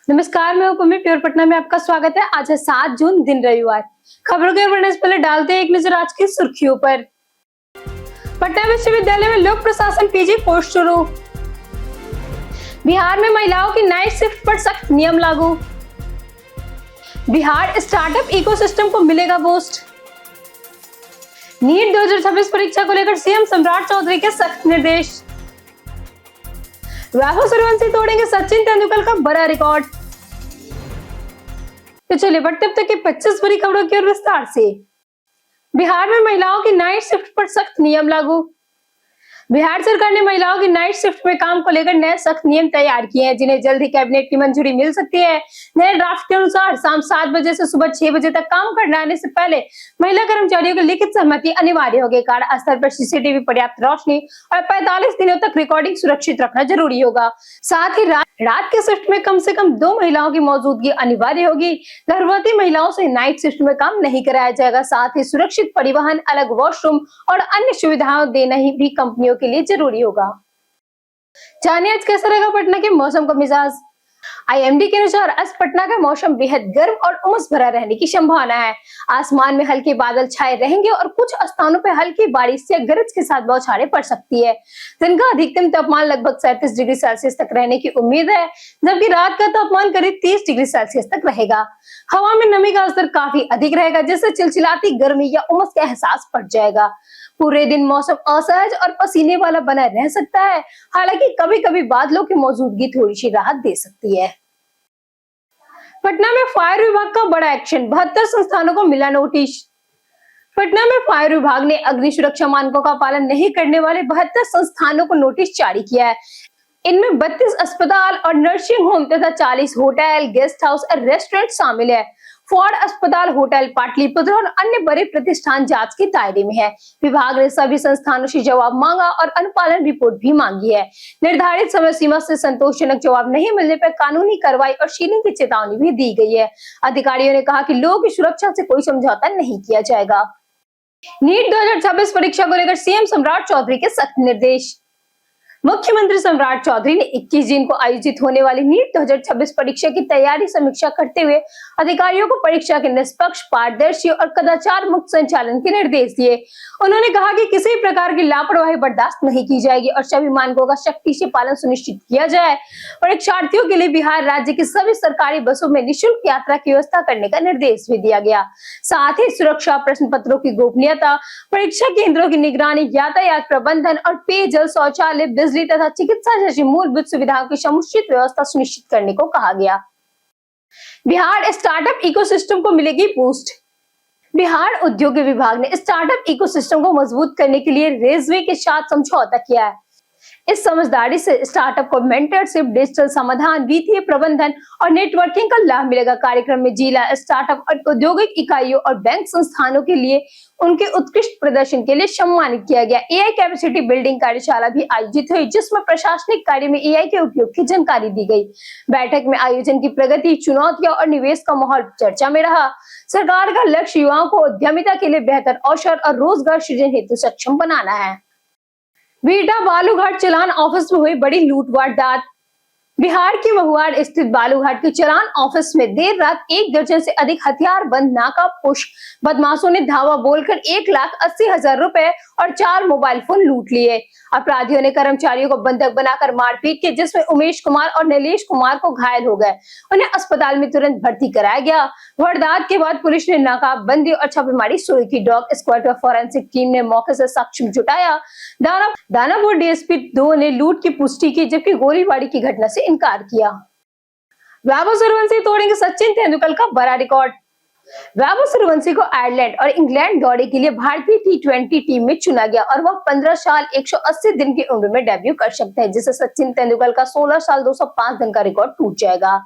नमस्कार, मैं उपमी प्योर पटना में आपका स्वागत है। आज है 7 जून, दिन रविवार। खबरों के बढ़ने से पहले डालते हैं एक नजर आज की सुर्खियों पर। पटना विश्वविद्यालय में लोक प्रशासन पीजी कोर्स शुरू। बिहार में महिलाओं की नाइट शिफ्ट पर सख्त नियम लागू। बिहार स्टार्टअप इकोसिस्टम को मिलेगा बूस्ट। नीट 2026 परीक्षा को लेकर सीएम सम्राट चौधरी के सख्त निर्देश। वैभव सूर्यवंशी तोड़ेंगे सचिन तेंदुलकर का बड़ा रिकॉर्ड। तो चलिए बढ़ते अब तक की 25 बड़ी खबरों की ओर विस्तार से। बिहार में महिलाओं की नाइट शिफ्ट पर सख्त नियम लागू। बिहार सरकार ने महिलाओं की नाइट शिफ्ट में काम को लेकर नए सख्त नियम तैयार किए हैं, जिन्हें जल्द ही कैबिनेट की मंजूरी मिल सकती है। नए ड्राफ्ट के अनुसार शाम 7 बजे से सुबह 6 बजे तक काम करने आने से पहले महिला कर्मचारियों की लिखित सहमति अनिवार्य होगी। कार्य स्थल पर सीसीटीवी, पर्याप्त रोशनी और 45 दिनों तक रिकॉर्डिंग सुरक्षित रखना जरूरी होगा। साथ ही रात के शिफ्ट में कम से कम 2 महिलाओं की मौजूदगी अनिवार्य होगी। गर्भवती महिलाओं से नाइट शिफ्ट में काम नहीं कराया जाएगा। साथ ही सुरक्षित परिवहन, अलग वॉशरूम और अन्य सुविधाएं देना ही भी कंपनियों के लिए जरूरी होगा। जानिए आज कैसा रहेगा पटना के मौसम का मिजाज। आईएमडी के अनुसार आज पटना का मौसम बेहद गर्म और उमस भरा रहने की संभावना है। आसमान में हल्के बादल छाए रहेंगे और कुछ स्थानों पर हल्की बारिश या गरज के साथ बौछारें पड़ सकती है। दिन का अधिकतम तापमान लगभग 37 डिग्री सेल्सियस तक रहने की उम्मीद है, जबकि रात का तापमान करीब 30 डिग्री सेल्सियस तक रहेगा। हवा में नमी का स्तर काफी अधिक रहेगा, जिससे चिलचिलाती गर्मी या उमस का एहसास बढ़ जाएगा। पूरे दिन मौसम असहज और पसीने वाला बना रह सकता है। हालांकि कभी कभी बादलों की मौजूदगी थोड़ी सी राहत दे सकती है। पटना में फायर विभाग का बड़ा एक्शन, 72 संस्थानों को मिला नोटिस। पटना में फायर विभाग ने अग्नि सुरक्षा मानकों का पालन नहीं करने वाले 72 संस्थानों को नोटिस जारी किया है। इनमें 32 अस्पताल और नर्सिंग होम तथा 40 होटल, गेस्ट हाउस और रेस्टोरेंट शामिल है। फोर्ड अस्पताल, होटल, पाटलिपुत्र और अन्य बड़े प्रतिष्ठान जांच के दायरे में है। विभाग ने सभी संस्थानों से जवाब मांगा और अनुपालन रिपोर्ट भी मांगी है। निर्धारित समय सीमा से संतोषजनक जवाब नहीं मिलने पर कानूनी कार्रवाई और सीलिंग की चेतावनी भी दी गई है। अधिकारियों ने कहा कि लोगों की सुरक्षा से कोई समझौता नहीं किया जाएगा। नीट 2026 परीक्षा को लेकर सीएम सम्राट चौधरी के सख्त निर्देश। मुख्यमंत्री सम्राट चौधरी ने 21 जून को आयोजित होने वाली नीट 2026 परीक्षा की तैयारी समीक्षा करते हुए अधिकारियों को परीक्षा के निष्पक्ष, पारदर्शी और कदाचार मुक्त संचालन के निर्देश दिए। उन्होंने कहा कि किसी प्रकार की लापरवाही बर्दाश्त नहीं की जाएगी और सभी मानकों का सख्ती से पालन सुनिश्चित किया जाए। परीक्षार्थियों के लिए बिहार राज्य की सभी सरकारी बसों में निःशुल्क यात्रा की व्यवस्था करने का निर्देश भी दिया गया। साथ ही सुरक्षा, प्रश्न पत्रों की गोपनीयता, परीक्षा केंद्रों की निगरानी, यातायात प्रबंधन और पेयजल, शौचालय, बिजली तथा चिकित्सा जैसी मूलभूत सुविधाओं की समुचित व्यवस्था सुनिश्चित करने को कहा गया। बिहार स्टार्टअप इकोसिस्टम को मिलेगी बूस्ट। बिहार उद्योग विभाग ने स्टार्टअप इकोसिस्टम को मजबूत करने के लिए रेलवे के साथ समझौता किया है। इस समझदारी से स्टार्टअप को मेंटरशिप, डिजिटल समाधान, वित्तीय प्रबंधन और नेटवर्किंग का लाभ मिलेगा। कार्यक्रम में जिला स्टार्टअप और औद्योगिक इकाइयों और बैंक संस्थानों के लिए उनके उत्कृष्ट प्रदर्शन के लिए सम्मानित किया गया। एआई कैपेसिटी बिल्डिंग कार्यशाला भी आयोजित हुई, जिसमें प्रशासनिक कार्य में एआई के उपयोग की जानकारी दी गई। बैठक में आयोजन की प्रगति, चुनौतियां और निवेश का माहौल चर्चा में रहा। सरकार का लक्ष्य युवाओं को उद्यमिता के लिए बेहतर अवसर और रोजगार सृजन हेतु सक्षम बनाना है। बिहटा बालूघाट चलान ऑफिस में हुई बड़ी लूट वारदात। बिहार के महुआर स्थित बालूघाट के चलान ऑफिस में देर रात 1 दर्जन से अधिक हथियार बंद नाकापोश बदमाशों ने धावा बोलकर 1,80,000 रुपए और 4 मोबाइल फोन लूट लिए। अपराधियों ने कर्मचारियों को बंधक बनाकर मारपीट की, जिसमें उमेश कुमार और नीलेश कुमार को घायल हो गए। उन्हें अस्पताल में तुरंत भर्ती कराया गया। वारदात के बाद पुलिस ने नाकाबंदी और छापेमारी शुरू की। डॉग स्क्वाड और फॉरेंसिक टीम ने मौके से साक्ष्य जुटाया। दानापुर डीएसपी 2 ने लूट की पुष्टि की, जबकि गोलीबारी की घटना से इनकार किया। वैभव सूर्यवंशी तोड़ेंगे सचिन तेंदुलकर का बड़ा रिकॉर्ड। वैभव सूर्यवंशी को आयरलैंड और इंग्लैंड दौरे के लिए भारतीय टी20 टीम में चुना गया और वह 15 साल 180 दिन की उम्र में डेब्यू कर सकते हैं, जिससे सचिन तेंदुलकर का 16 साल 205 दिन का रिकॉर्ड टूट जाएगा।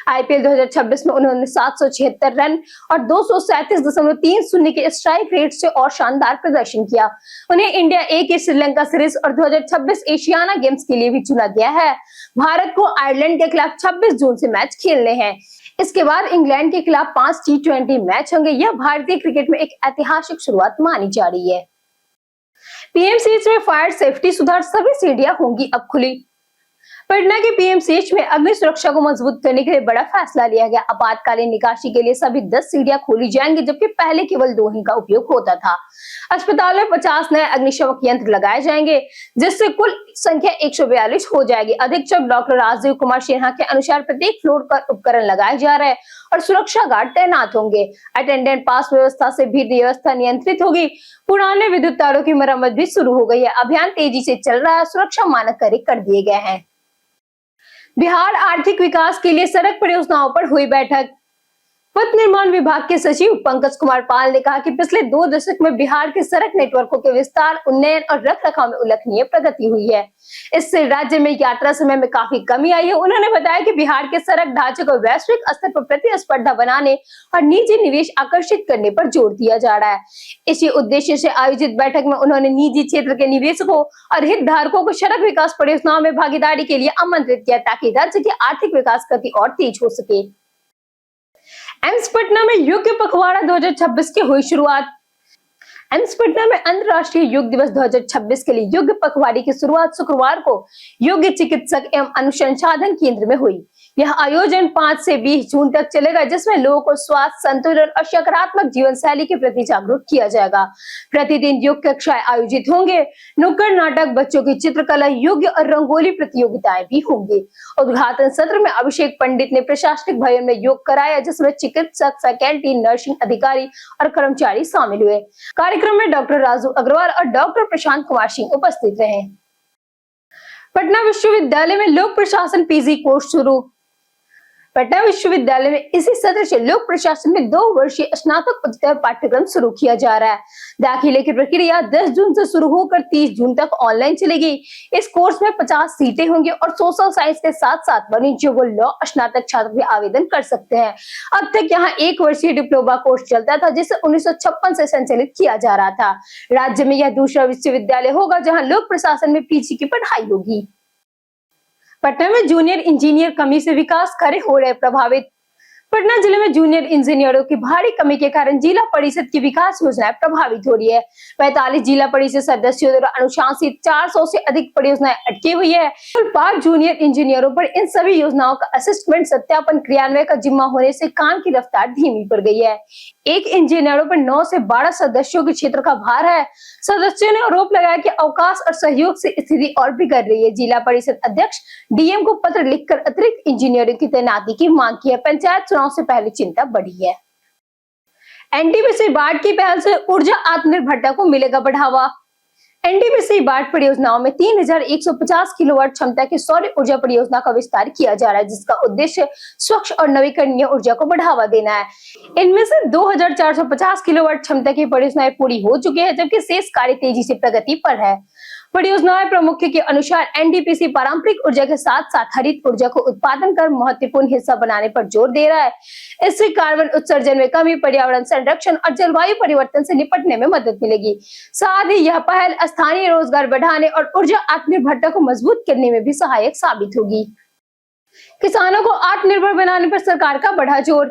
आईपीएल 2026 में उन्होंने 776 रन और 237.30 के स्ट्राइक रेट से और शानदार प्रदर्शन किया। उन्हें इंडिया ए की श्रीलंका सीरीज और 2026 एशियाना गेम्स के लिए भी चुना गया है। भारत को आयरलैंड के खिलाफ 26 जून से मैच खेलने हैं। इसके बाद इंग्लैंड के खिलाफ 5 टी20 मैच होंगे। यह भारतीय क्रिकेट में एक ऐतिहासिक शुरुआत मानी जा रही है। पीएमसीएच में फायर सेफ्टी सुधार, सभी सीढ़ियां होंगी अब खुली। पटना के पीएमसीएच में अग्नि सुरक्षा को मजबूत करने के लिए बड़ा फैसला लिया गया। आपातकालीन निकासी के लिए सभी 10 सीढ़ियां खोली जाएंगी, जबकि पहले केवल 2 ही का उपयोग होता था। अस्पताल में 50 नए अग्निशमक यंत्र लगाए जाएंगे, जिससे कुल संख्या 142 हो जाएगी। अधीक्षक डॉक्टर राजीव कुमार सिन्हा के अनुसार प्रत्येक फ्लोर पर उपकरण लगाए जा रहे हैं और सुरक्षा गार्ड तैनात होंगे। अटेंडेंट पास व्यवस्था से भीड़ व्यवस्था नियंत्रित होगी। पुराने विद्युत तारों की मरम्मत भी शुरू हो गई है। अभियान तेजी से चल रहा है। सुरक्षा मानक कर दिए गए हैं। बिहार आर्थिक विकास के लिए सड़क परियोजनाओं पर हुई बैठक। पथ निर्माण विभाग के सचिव पंकज कुमार पाल ने कहा कि पिछले 2 दशक में बिहार के सड़क नेटवर्कों के विस्तार, उन्नयन और रखरखाव में उल्लेखनीय प्रगति हुई है। इससे राज्य में यात्रा समय में काफी कमी आई है। उन्होंने बताया कि बिहार के सड़क ढांचे को वैश्विक स्तर पर प्रतिस्पर्धा बनाने और निजी निवेश आकर्षित करने पर जोर दिया जा रहा है। इसी उद्देश्य से आयोजित बैठक में उन्होंने निजी क्षेत्र के निवेशकों और हितधारकों को सड़क विकास परियोजनाओं में भागीदारी के लिए आमंत्रित किया, ताकि राज्य की आर्थिक विकास गति और तेज हो सके। एम्स पटना में योग पखवाड़ा 2026 की हुई शुरुआत। एम्स पटना में अंतर्राष्ट्रीय योग दिवस 2026 के लिए योग पखवाड़े की शुरुआत शुक्रवार को योग चिकित्सक एवं अनुसंधान केंद्र में हुई। यह आयोजन 5 से 20 जून तक चलेगा, जिसमें लोगों को स्वास्थ्य, संतुलन और सकारात्मक जीवन शैली के प्रति जागरूक किया जाएगा। प्रतिदिन योग कक्षाएं आयोजित होंगे। नुक्कड़ नाटक, बच्चों की चित्रकला, योग और रंगोली प्रतियोगिताएं भी होंगी। उद्घाटन सत्र में अभिषेक पंडित ने प्रशासनिक भवन में योग कराया, जिसमें चिकित्सक, फैकल्टी, नर्सिंग अधिकारी और कर्मचारी शामिल हुए। कार्यक्रम में डॉक्टर राजू अग्रवाल और डॉक्टर प्रशांत कुमार सिंह उपस्थित रहे। पटना विश्वविद्यालय में लोक प्रशासन पीजी कोर्स शुरू। पटना विश्वविद्यालय में इसी सत्र से लोक प्रशासन में 2 वर्षीय स्नातक उत्तर पाठ्यक्रम शुरू किया जा रहा है। दाखिले की प्रक्रिया 10 जून से शुरू होकर 30 जून तक ऑनलाइन चलेगी। इस कोर्स में 50 सीटें होंगी और सोशल साइंस के साथ साथ वाणिज्य व लॉ स्नातक छात्र भी आवेदन कर सकते हैं। अब तक यहाँ 1 वर्षीय डिप्लोमा कोर्स चलता था, जिसे 1956 से संचालित किया जा रहा था। राज्य में यह दूसरा विश्वविद्यालय होगा जहाँ लोक प्रशासन में पीजी की पढ़ाई होगी। पटना में जूनियर इंजीनियर कमी से विकास कार्य हो रहे प्रभावित। पटना जिले में जूनियर इंजीनियरों की भारी कमी के कारण जिला परिषद की विकास योजनाएं प्रभावित हो रही है। 45 जिला परिषद सदस्यों द्वारा अनुशासित 400 से अधिक परियोजनाएं अटकी हुई है। कुल 5 जूनियर इंजीनियरों पर इन सभी योजनाओं का असेसमेंट, सत्यापन, क्रियान्वयन का जिम्मा होने से काम की रफ्तार धीमी पड़ गई है। एक इंजीनियरों पर 9 से 12 सदस्यों के क्षेत्र का भार है। सदस्यों ने आरोप लगाया कि अवकाश और सहयोग से स्थिति और बिगड़ रही है। जिला परिषद अध्यक्ष डीएम को पत्र लिखकर अतिरिक्त इंजीनियरों की तैनाती की मांग की है। पंचायत चुनाव से पहले चिंता बढ़ी है। एनटीपीसी बाढ़ की पहल से ऊर्जा आत्मनिर्भरता को मिलेगा बढ़ावा। एनटीपीसी बाढ़ परियोजनाओं में 3150 किलोवाट क्षमता की सौर ऊर्जा परियोजना का विस्तार किया जा रहा है, जिसका उद्देश्य स्वच्छ और नवीकरणीय ऊर्जा को बढ़ावा देना है। इनमें से 2450 किलोवाट क्षमता की परियोजनाएं पूरी हो चुकी है, जबकि शेष कार्य तेजी से प्रगति पर है। परियोजनाएं प्रमुख के अनुसार एनटीपीसी पारंपरिक ऊर्जा के साथ साथ हरित ऊर्जा को उत्पादन कर महत्वपूर्ण हिस्सा बनाने पर जोर दे रहा है। इससे कार्बन उत्सर्जन में कमी, पर्यावरण संरक्षण और जलवायु परिवर्तन से निपटने में मदद मिलेगी। साथ ही यह पहल स्थानीय रोजगार बढ़ाने और ऊर्जा आत्मनिर्भरता को मजबूत करने में भी सहायक साबित होगी। किसानों को आत्मनिर्भर बनाने पर सरकार का बढ़ा जोर।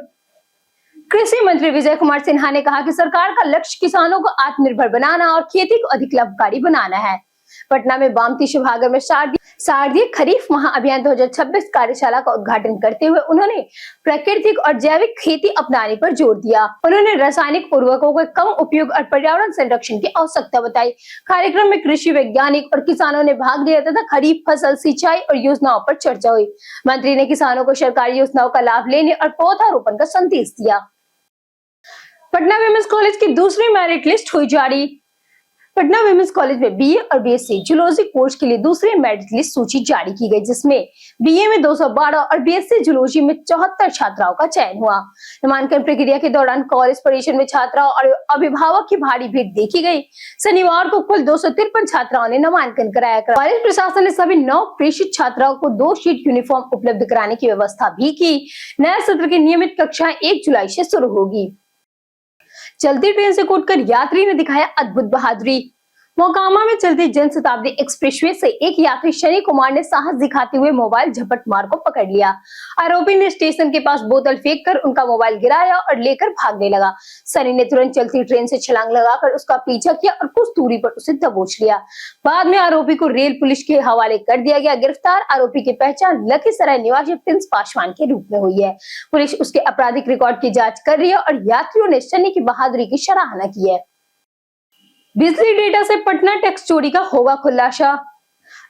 कृषि मंत्री विजय कुमार सिन्हा ने कहा कि सरकार का लक्ष्य किसानों को आत्मनिर्भर बनाना और खेती को अधिक लाभकारी बनाना है। पटना में बामती शिवहागर में शारदीय खरीफ महाअभियान 2026 कार्यशाला का उद्घाटन करते हुए उन्होंने प्राकृतिक और जैविक खेती अपनाने पर जोर दिया। उन्होंने रासायनिक उर्वरकों के कम उपयोग और पर्यावरण संरक्षण की आवश्यकता बताई। कार्यक्रम में कृषि वैज्ञानिक और किसानों ने भाग लिया तथा खरीफ फसल, सिंचाई और योजनाओं पर चर्चा हुई। मंत्री ने किसानों को सरकारी योजनाओं का लाभ लेने और पौधारोपण का संदेश दिया। पटना विमेंस कॉलेज की दूसरी मेरिट लिस्ट हुई जारी। पटना विमेंस कॉलेज में बीए और बीएससी जूलॉजी कोर्स के लिए दूसरी मेरिट लिस्ट सूची जारी की गई, जिसमें बीए में 212 और बीएससी जूलॉजी में 74 छात्राओं का चयन हुआ। नामांकन प्रक्रिया के दौरान कॉलेज परिसर में छात्राओं और अभिभावक की भारी भीड़ देखी गई। शनिवार को कुल 253 छात्राओं ने नामांकन कराया। कॉलेज प्रशासन ने सभी 9 प्रेषित छात्राओं को 2 शीट यूनिफॉर्म उपलब्ध कराने की व्यवस्था भी की। नए सत्र की नियमित कक्षाएं 1 जुलाई से शुरू होगी। चलती ट्रेन से कूदकर यात्री ने दिखाया अद्भुत बहादुरी। मोकामा में चलती जनशताब्दी एक्सप्रेसवे से एक यात्री शनि कुमार ने साहस दिखाते हुए मोबाइल झपटमार को पकड़ लिया। आरोपी ने स्टेशन के पास बोतल फेंककर उनका मोबाइल गिराया और लेकर भागने लगा। सनी ने तुरंत चलती ट्रेन से छलांग लगाकर उसका पीछा किया और कुछ दूरी पर उसे दबोच लिया। बाद में आरोपी को रेल पुलिस के हवाले कर दिया गया। गिरफ्तार आरोपी की पहचान लखीसराय निवासी प्रिंस पासवान के रूप में हुई है। पुलिस उसके आपराधिक रिकॉर्ड की जाँच कर रही है और यात्रियों ने सनी की बहादुरी की सराहना की है। बिजली डेटा से पटना टैक्स चोरी का होगा खुलासा।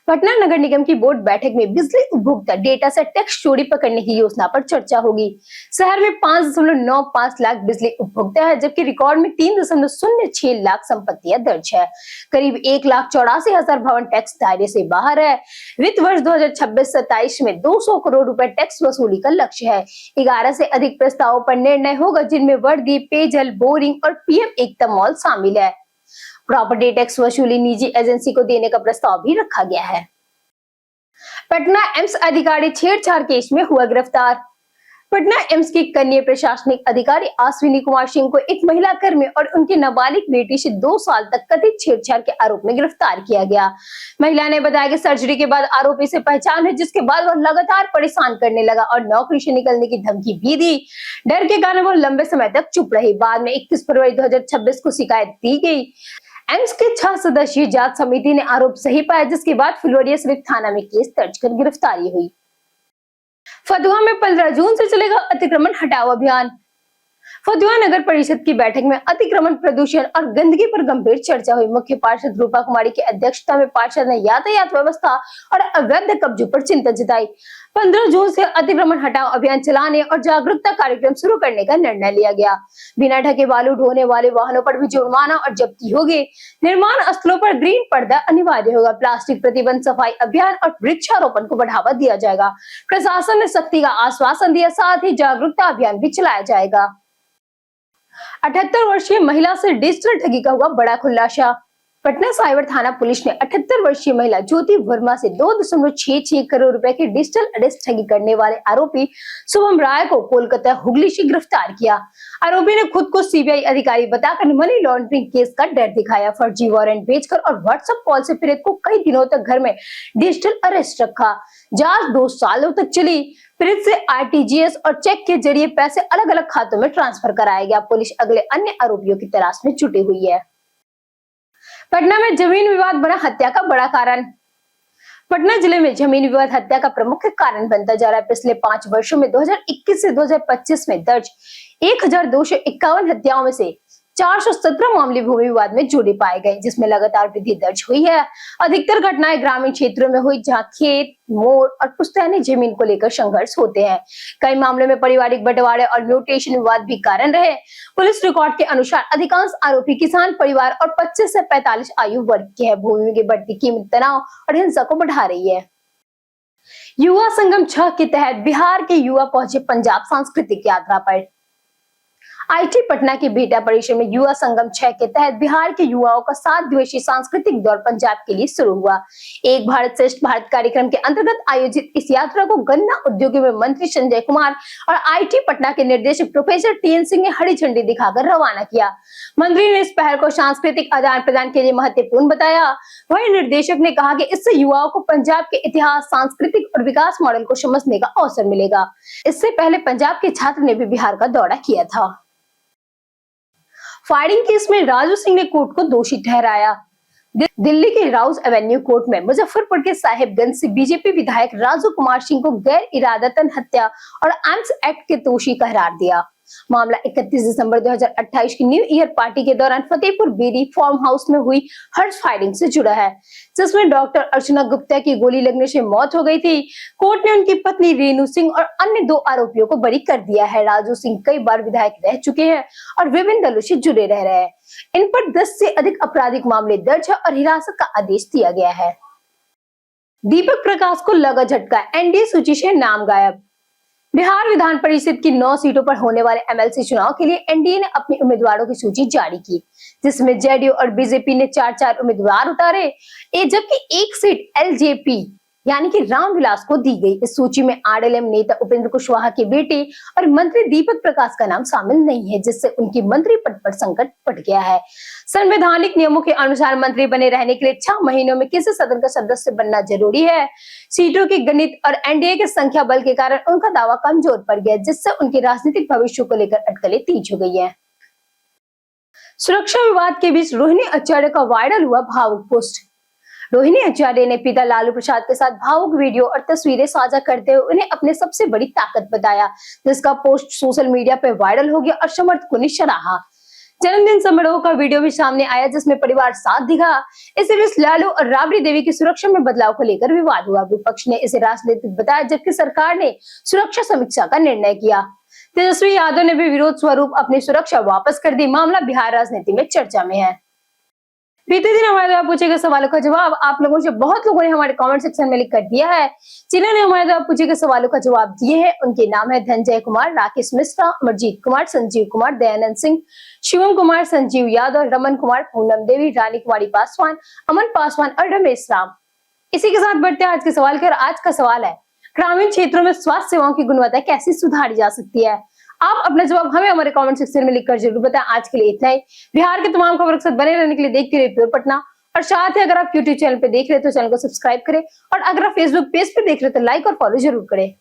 पटना नगर निगम की बोर्ड बैठक में बिजली उपभोक्ता डेटा से टैक्स चोरी पकड़ने की योजना पर चर्चा होगी। शहर में 5.95 लाख बिजली उपभोक्ता है, जबकि रिकॉर्ड में 3.06 लाख संपत्तियां दर्ज है। करीब 1,84,000 भवन टैक्स दायरे से बाहर है। वित्त वर्ष 2026-27 में 200 करोड़ रुपए टैक्स वसूली का लक्ष्य है। 11 से अधिक प्रस्तावों पर निर्णय होगा, जिनमें वर्दी, पेयजल, बोरिंग और पीएम एकता मॉल शामिल है। प्रॉपर्टी टैक्स वसूली निजी एजेंसी को देने का प्रस्ताव भी रखा गया है। पटना एम्स अधिकारी छेड़छाड़ केस में हुआ गिरफ्तार। पटना एम्स की कनीय प्रशासनिक अधिकारी अश्विनी कुमार सिंह को एक महिला कर्मी और उनकी नाबालिग बेटी से 2 साल तक कथित छेड़छाड़ के आरोप में गिरफ्तार किया गया। महिला ने बताया कि सर्जरी के बाद आरोपी से पहचान है, जिसके बाद वह लगातार परेशान करने लगा और नौकरी से निकलने की धमकी भी दी। डर के कारण वो लंबे समय तक चुप रही। बाद में 21 फरवरी 2026 को शिकायत दी गई। एम्स के 6 सदस्यीय जांच समिति ने आरोप सही पाया, जिसके बाद फुलवारिया शरीफ थाना में केस दर्ज कर गिरफ्तारी हुई। फतुहा में 15 जून से चलेगा अतिक्रमण हटाओ अभियान। फतुहा नगर परिषद की बैठक में अतिक्रमण, प्रदूषण और गंदगी पर गंभीर चर्चा हुई। मुख्य पार्षद रूपा कुमारी की अध्यक्षता में पार्षद ने यातायात व्यवस्था और अवैध कब्जों पर चिंता जताई। 15 जून से अतिक्रमण हटाओ अभियान चलाने और जागरूकता कार्यक्रम शुरू करने का निर्णय लिया गया। बिना ढके बालू ढोने वाले वाहनों पर भी जुर्माना और जब्ती होगी। निर्माण स्थलों पर ग्रीन पर्दा अनिवार्य होगा। प्लास्टिक प्रतिबंध, सफाई अभियान और वृक्षारोपण को बढ़ावा दिया जाएगा। प्रशासन ने सख्ती का आश्वासन दिया, साथ ही जागरूकता अभियान भी चलाया जाएगा। 78 वर्षीय महिला से डिजिटल ठगी का हुआ बड़ा खुलासा। पटना साइबर थाना पुलिस ने 78 वर्षीय महिला ज्योति वर्मा से 2.66 करोड़ रुपए की डिजिटल अरेस्ट ठगी करने वाले आरोपी शुभम राय को कोलकाता हुगली से गिरफ्तार किया। आरोपी ने खुद को सीबीआई अधिकारी बताकर मनी लॉन्ड्रिंग केस का डर दिखाया, फर्जी वारंट भेजकर और व्हाट्सएप कॉल से पीड़ित को कई दिनों तक घर में डिजिटल अरेस्ट रखा। जांच 2 सालों तक चली। पीड़ित से आरटीजीएस और चेक के जरिए पैसे अलग अलग खातों में ट्रांसफर कराया गया। पुलिस अगले अन्य आरोपियों की तलाश में जुटी हुई है। पटना में जमीन विवाद बना हत्या का बड़ा कारण। पटना जिले में जमीन विवाद हत्या का प्रमुख कारण बनता जा रहा है। पिछले 5 वर्षों में 2021 से 2025 में दर्ज 1251 हत्याओं में से 417 मामले भूमि विवाद में जुड़े पाए गए, जिसमें लगातार वृद्धि दर्ज हुई है। अधिकतर घटनाएं ग्रामीण क्षेत्रों में हुई, जहां खेत, मोर और पुश्तैनी जमीन को लेकर संघर्ष होते हैं। कई मामलों में पारिवारिक बंटवारे और म्यूटेशन विवाद भी कारण रहे। पुलिस रिकॉर्ड के अनुसार अधिकांश आरोपी किसान परिवार और 25 से 45 आयु वर्ग के हैं। भूमि की बढ़ती कीमत तनाव और हिंसा को बढ़ा रही है। युवा संगम 6 के तहत बिहार के युवा पहुंचे पंजाब सांस्कृतिक यात्रा पर। आईटी पटना के बेटा परिसर में युवा संगम 6 के तहत बिहार के युवाओं का 7 दिवसीय सांस्कृतिक दौर पंजाब के लिए शुरू हुआ। एक भारत श्रेष्ठ भारत कार्यक्रम के अंतर्गत आयोजित इस यात्रा को गन्ना उद्योगों में मंत्री संजय कुमार और आईटी पटना के निर्देशक प्रोफेसर टीएन सिंह ने हरी झंडी दिखाकर रवाना किया। मंत्री ने इस पहल को सांस्कृतिक आदान प्रदान के लिए महत्वपूर्ण बताया। वहीं निर्देशक ने कहा कि इससे युवाओं को पंजाब के इतिहास, सांस्कृतिक और विकास मॉडल को समझने का अवसर मिलेगा। इससे पहले पंजाब के छात्र ने भी बिहार का दौरा किया था। फायरिंग केस में राजू सिंह ने कोर्ट को दोषी ठहराया। दिल्ली के राउज एवेन्यू कोर्ट में मुजफ्फरपुर के साहिबगंज से बीजेपी विधायक राजू कुमार सिंह को गैर इरादतन हत्या और आर्म्स एक्ट के दोषी करार दिया। मामला 31 दिसंबर 2028 की न्यू ईयर पार्टी के दौरान फतेहपुर बेरी फार्म हाउस में हुई हर्ष फायरिंग से जुड़ा है, जिसमें डॉक्टर अर्चना गुप्ता की गोली लगने से मौत हो गई थी। कोर्ट ने उनकी पत्नी रेणु सिंह और अन्य 2 आरोपियों को बरी कर दिया है। राजू सिंह कई बार विधायक रह चुके हैं और विभिन्न दलों से जुड़े रह रहे हैं। इन पर 10 से अधिक आपराधिक मामले दर्ज है और हिरासत का आदेश दिया गया है। दीपक प्रकाश को लगा झटका, एनडीए सूची से नाम गायब। बिहार विधान परिषद की 9 सीटों पर होने वाले एमएलसी चुनाव के लिए एनडीए ने अपने उम्मीदवारों की सूची जारी की, जिसमें जेडीयू और बीजेपी ने 4-4 उम्मीदवार उतारे, जबकि 1 सीट एलजेपी यानी कि रामविलास को दी गई। इस सूची में आरएलएम नेता उपेंद्र कुशवाहा के बेटे और मंत्री दीपक प्रकाश का नाम शामिल नहीं है, जिससे उनकी मंत्री पद पर संकट पड़ गया है। संवैधानिक नियमों के अनुसार मंत्री बने रहने के लिए 6 महीनों में किसी सदन का सदस्य बनना जरूरी है। सीटों की गणित और एनडीए के संख्या बल के कारण उनका दावा कमजोर पड़ गया, जिससे उनके राजनीतिक भविष्य को लेकर अटकलें तेज हो गई है। सुरक्षा विवाद के बीच रोहिणी आचार्य का वायरल हुआ भावुक पोस्ट। रोहिणी आचार्य ने पिता लालू प्रसाद के साथ भावुक वीडियो और तस्वीरें साझा करते हुए उन्हें अपने सबसे बड़ी ताकत बताया, जिसका पोस्ट सोशल मीडिया पर वायरल हो गया और समर्थकों ने सराहा। जन्मदिन समारोह का वीडियो भी सामने आया, जिसमें परिवार साथ दिखा। इसी बीच लालू और राबड़ी देवी की सुरक्षा में बदलाव को लेकर विवाद हुआ। विपक्ष ने इसे राजनीतिक बताया, जबकि सरकार ने सुरक्षा समीक्षा का निर्णय किया। तेजस्वी यादव ने भी विरोध स्वरूप अपनी सुरक्षा वापस कर दी। मामला बिहार राजनीति में चर्चा में है। बीते दिन हमारे द्वारा पूछे गए सवालों का जवाब आप लोगों से बहुत लोगों ने हमारे कमेंट सेक्शन में लिख कर दिया है। जिन्होंने हमारे द्वारा पूछे गए सवालों का जवाब दिए हैं उनके नाम है धनंजय कुमार, राकेश मिश्रा, अमरजीत कुमार, संजीव कुमार, दयानंद सिंह, शिवम कुमार, संजीव यादव, रमन कुमार, पूनम देवी, रानी कुमारी पासवान, अमन पासवान और रमेश राम। इसी के साथ बढ़ते हैं आज के सवाल की। आज का सवाल है, ग्रामीण क्षेत्रों में स्वास्थ्य सेवाओं की गुणवत्ता कैसे सुधारी जा सकती है? आप अपना जवाब हमें हमारे कमेंट सेक्शन में लिखकर जरूर बताएं। आज के लिए इतना ही। बिहार के तमाम खबरों के साथ बने रहने के लिए देखते रहिए प्योर पटना। और साथ ही अगर आप यूट्यूब चैनल पे देख रहे हैं तो चैनल को सब्सक्राइब करें, और अगर आप फेसबुक पेज पे देख रहे हैं तो लाइक और फॉलो जरूर करें।